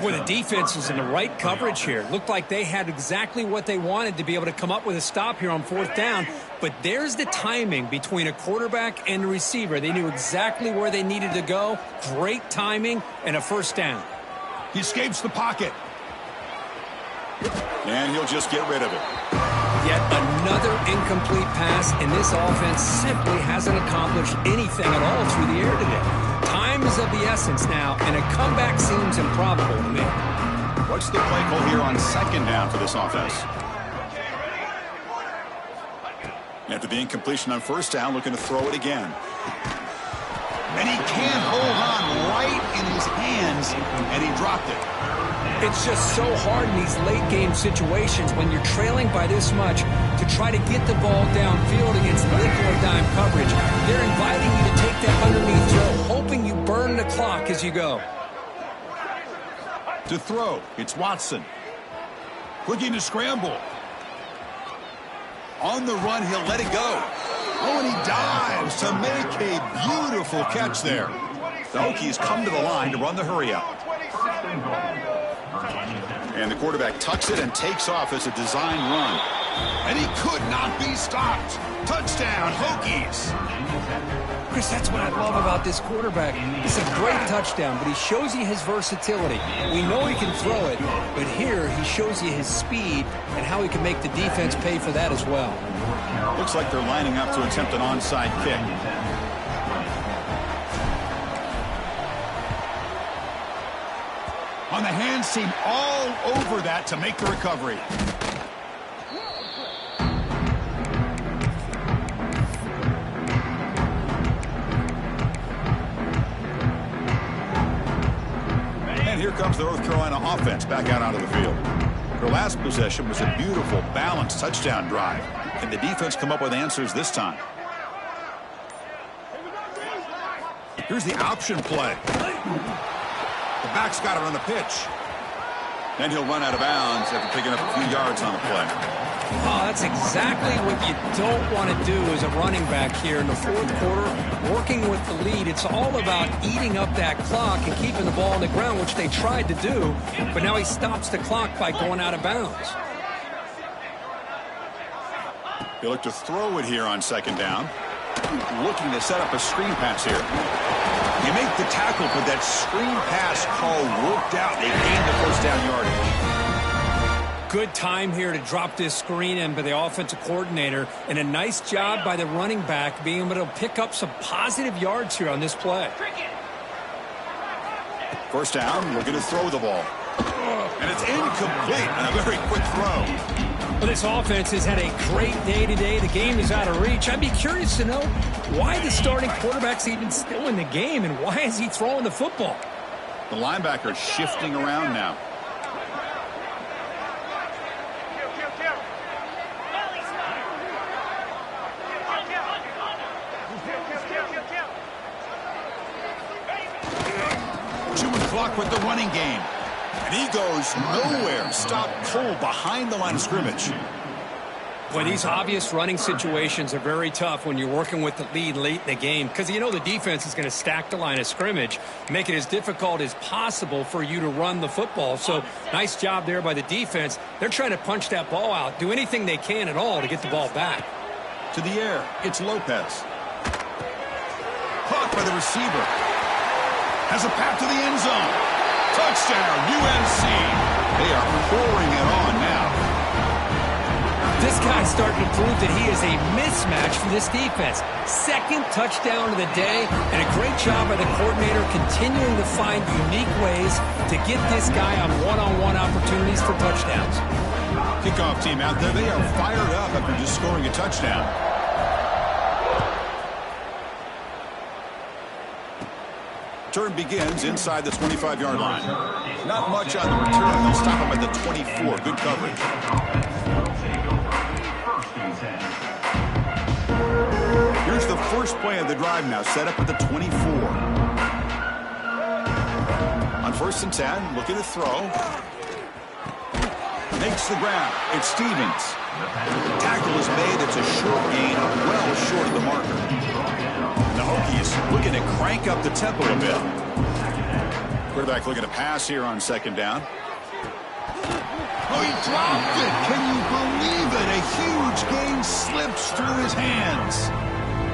Boy, the defense was in the right coverage here. Looked like they had exactly what they wanted to be able to come up with a stop here on fourth down. But there's the timing between a quarterback and a receiver. They knew exactly where they needed to go. Great timing and a first down. He escapes the pocket. And he'll just get rid of it. Yet another incomplete pass, and this offense simply hasn't accomplished anything at all through the air today. Time Time is of the essence now, and a comeback seems improbable to me. What's the play call here on second down for this offense? After the incompletion on first down, looking to throw it again. And he can't hold on right in his hands, and he dropped it. It's just so hard in these late-game situations when you're trailing by this much to try to get the ball downfield against nickel or dime coverage. They're inviting you to take that underneath throw, hoping you burn the clock as you go. To throw, it's Watson. Looking to scramble. On the run, he'll let it go. Oh, and he dives to make a beautiful catch there. The Hokies come to the line to run the hurry up. And the quarterback tucks it and takes off as a design run. And he could not be stopped. Touchdown, Hokies. Chris, that's what I love about this quarterback. It's a great touchdown, but he shows you his versatility. We know he can throw it, but here he shows you his speed and how he can make the defense pay for that as well. Looks like they're lining up to attempt an onside kick. On the hands team all over that to make the recovery. And here comes the North Carolina offense back out onto the field. Their last possession was a beautiful, balanced touchdown drive. Can the defense come up with answers this time? Here's the option play. The back's got it on the pitch. Then he'll run out of bounds after picking up a few yards on the play. Oh, that's exactly what you don't want to do as a running back here in the fourth quarter. Working with the lead, it's all about eating up that clock and keeping the ball on the ground, which they tried to do. But now he stops the clock by going out of bounds. He'll look to throw it here on second down. Looking to set up a screen pass here. You make the tackle, but that screen pass call worked out. They gained the first down yardage. Good time here to drop this screen in by the offensive coordinator, and a nice job by the running back being able to pick up some positive yards here on this play. First down, looking to throw the ball. And it's incomplete on a very quick throw. Well, this offense has had a great day today. The game is out of reach. I'd be curious to know why the starting quarterback's even still in the game, and why is he throwing the football? The linebacker's shifting around now. Chewing clock with the running game. And he goes nowhere. Stop cold behind the line of scrimmage. Boy, these obvious running situations are very tough when you're working with the lead late in the game, because you know the defense is going to stack the line of scrimmage, make it as difficult as possible for you to run the football. So nice job there by the defense. They're trying to punch that ball out, do anything they can at all to get the ball back. To the air, it's Lopez. Caught by the receiver. Has a path to the end zone. Touchdown, UNC. They are pouring it on now. This guy's starting to prove that he is a mismatch for this defense. Second touchdown of the day, and a great job by the coordinator continuing to find unique ways to get this guy on one-on-one opportunities for touchdowns. Kickoff team out there, they are fired up after just scoring a touchdown. Turn begins inside the 25-yard line. Not much on the return. They'll stop him at the 24. Good coverage. Here's the first play of the drive now, set up at the 24. On first and 10, looking to throw. Makes the grab. It's Stevens. Tackle is made. It's a short gain, well short of the marker. The Hokies looking to crank up the tempo a bit. Quarterback looking to pass here on second down. Oh, he dropped it. Can you believe it? A huge gain slips through his hands.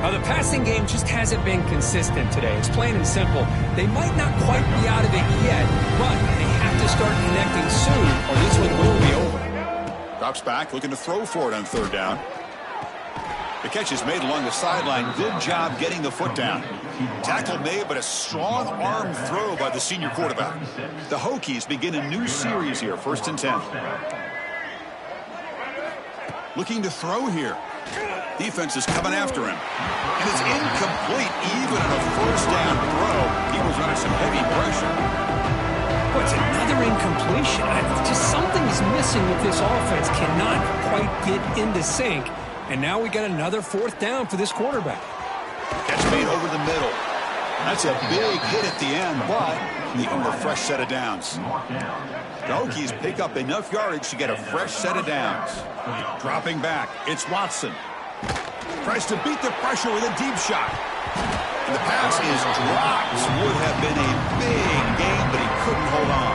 The passing game just hasn't been consistent today. It's plain and simple. They might not quite be out of it yet, but they have to start connecting soon, or this one will be over. Drops back, looking to throw for it on third down. The catch is made along the sideline. Good job getting the foot down. Tackle made, but a strong arm throw by the senior quarterback. The Hokies begin a new series here, 1st and 10. Looking to throw here. Defense is coming after him. And it's incomplete, even on a 1st down throw. He was under some heavy pressure. What's another incompletion? Just something's missing with this offense. Cannot quite get into sync. And now we got another 4th down for this quarterback. Catch made over the middle. That's a big hit at the end, but they earn a fresh set of downs. The Hokies pick up enough yardage to get a fresh set of downs. Dropping back, it's Watson. Tries to beat the pressure with a deep shot. And the pass is dropped. Would have been a big game, but he couldn't hold on.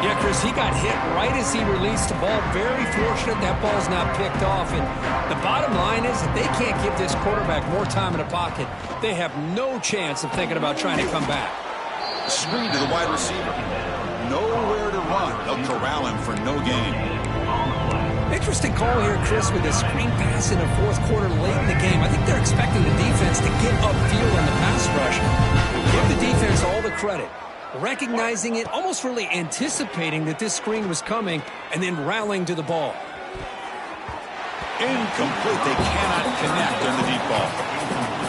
Yeah, Chris, he got hit right as he released the ball. Very fortunate that ball's not picked off. And the bottom line is that they can't give this quarterback more time in the pocket. They have no chance of thinking about trying to come back. Screen to the wide receiver. Nowhere to run. They'll corral him for no gain. Interesting call here, Chris, with a screen pass in the 4th quarter late in the game. I think they're expecting the defense to get upfield on the pass rush. Give the defense all the credit. Recognizing it, almost really anticipating that this screen was coming, and then rallying to the ball. Incomplete. They cannot connect on the deep ball.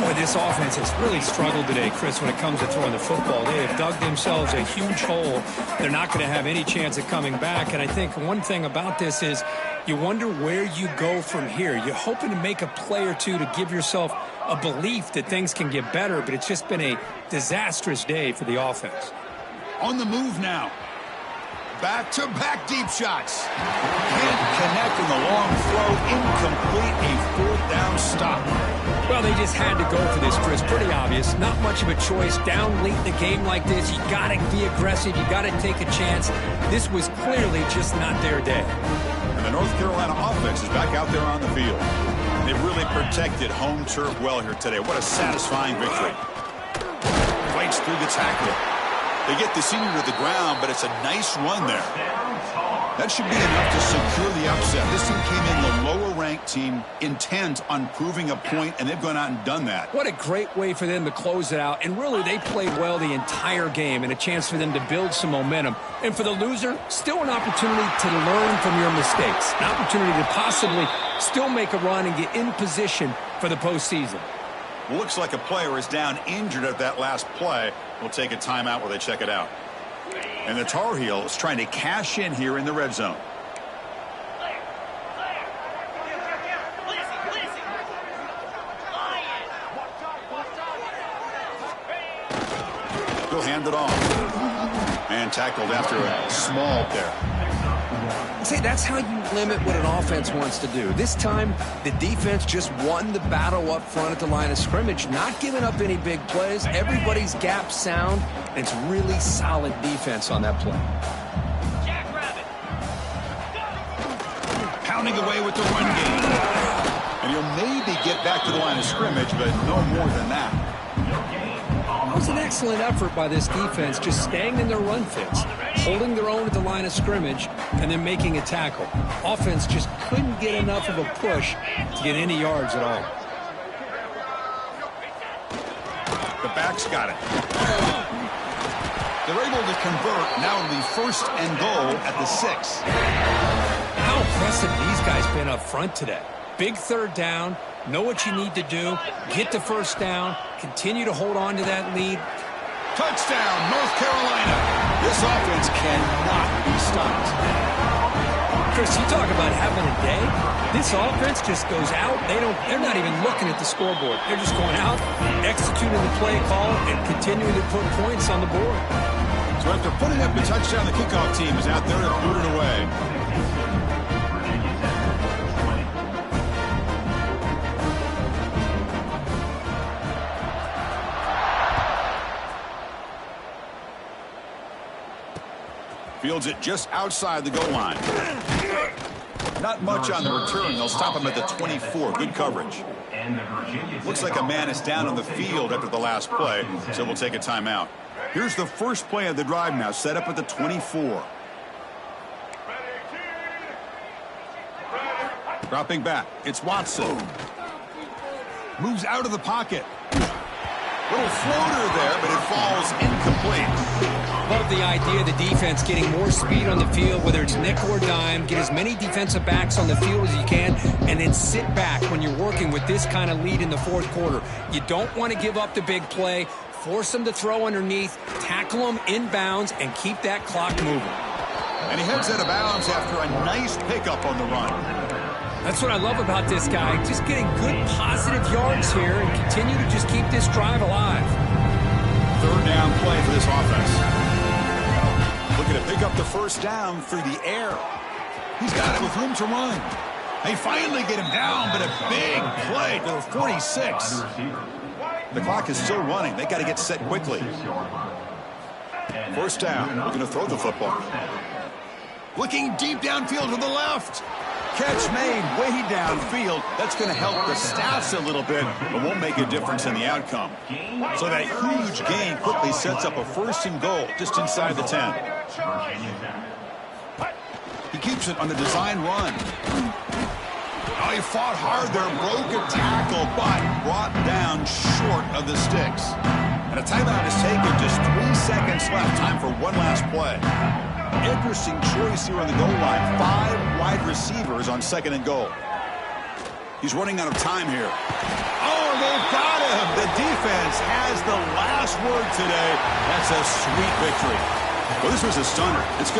Boy, this offense has really struggled today, Chris, when it comes to throwing the football. They have dug themselves a huge hole. They're not going to have any chance of coming back. And I think one thing about this is you wonder where you go from here. You're hoping to make a play or two to give yourself a belief that things can get better, but it's just been a disastrous day for the offense. On the move now. Back-to-back deep shots. Can't connect in the long throw. Incomplete. A 4th down stop. Well, they just had to go for this, Chris. Pretty obvious. Not much of a choice. Down late in the game like this, you got to be aggressive. You got to take a chance. This was clearly just not their day. And the North Carolina offense is back out there on the field. They've really protected home turf well here today. What a satisfying victory. Fights through the tackle. They get the senior to the ground, but it's a nice run there. That should be enough to secure the upset. This team came in the lower-ranked team intent on proving a point, and they've gone out and done that. What a great way for them to close it out. And really, they played well the entire game, and a chance for them to build some momentum. And for the loser, still an opportunity to learn from your mistakes. An opportunity to possibly still make a run and get in position for the postseason. Looks like a player is down injured at that last play. We'll take a timeout while they check it out. And the Tar Heels trying to cash in here in the red zone. He'll hand it off. And tackled after a small there. See, that's how you limit what an offense wants to do. This time, the defense just won the battle up front at the line of scrimmage, not giving up any big plays. Everybody's gap sound, and it's really solid defense on that play. Pounding away with the run game. And he'll maybe get back to the line of scrimmage, but no more than that. That was an excellent effort by this defense, just staying in their run fits, holding their own at the line of scrimmage, and then making a tackle. Offense just couldn't get enough of a push to get any yards at all. The back's got it. They're able to convert. Now it'll be 1st and goal at the 6. How impressive these guys been up front today. Big 3rd down, know what you need to do, get the 1st down, continue to hold on to that lead. Touchdown, North Carolina. This offense cannot be stopped. Chris, you talk about having a day. This offense just goes out. They're not even looking at the scoreboard. They're just going out, executing the play call, and continuing to put points on the board. So after putting up the touchdown, the kickoff team is out there to boot it away. Fields it just outside the goal line. Not much on the return. They'll stop him at the 24. Good coverage. Looks like a man is down on the field after the last play, so we'll take a timeout. Here's the first play of the drive now, set up at the 24. Dropping back, it's Watson. Moves out of the pocket. Little floater there, but it falls incomplete. Love the idea of the defense getting more speed on the field, whether it's nickel or dime. Get as many defensive backs on the field as you can, and then sit back when you're working with this kind of lead in the fourth quarter. You don't want to give up the big play. Force them to throw underneath, tackle them inbounds, and keep that clock moving. And he heads out of bounds after a nice pickup on the run. That's what I love about this guy. Just getting good positive yards here and continue to just keep this drive alive. Third down play for this offense. Looking to pick up the first down through the air. He's got it with room to run. They finally get him down, but a big play to the 46. The clock is still running. They got to get set quickly. First down. Looking to throw the football. Looking deep downfield to the left. Catch made way downfield. That's going to help the stats a little bit, but won't make a difference in the outcome. So that huge gain quickly sets up a first and goal just inside the 10. He keeps it on the design run. Oh, he fought hard there, broke a tackle, but brought down short of the sticks. And a timeout is taken, just 3 seconds left. Time for one last play. Interesting choice here on the goal line. 5 wide receivers on second and goal. He's running out of time here. Oh, they've got him. The defense has the last word today. That's a sweet victory. Well, this was a stunner. It's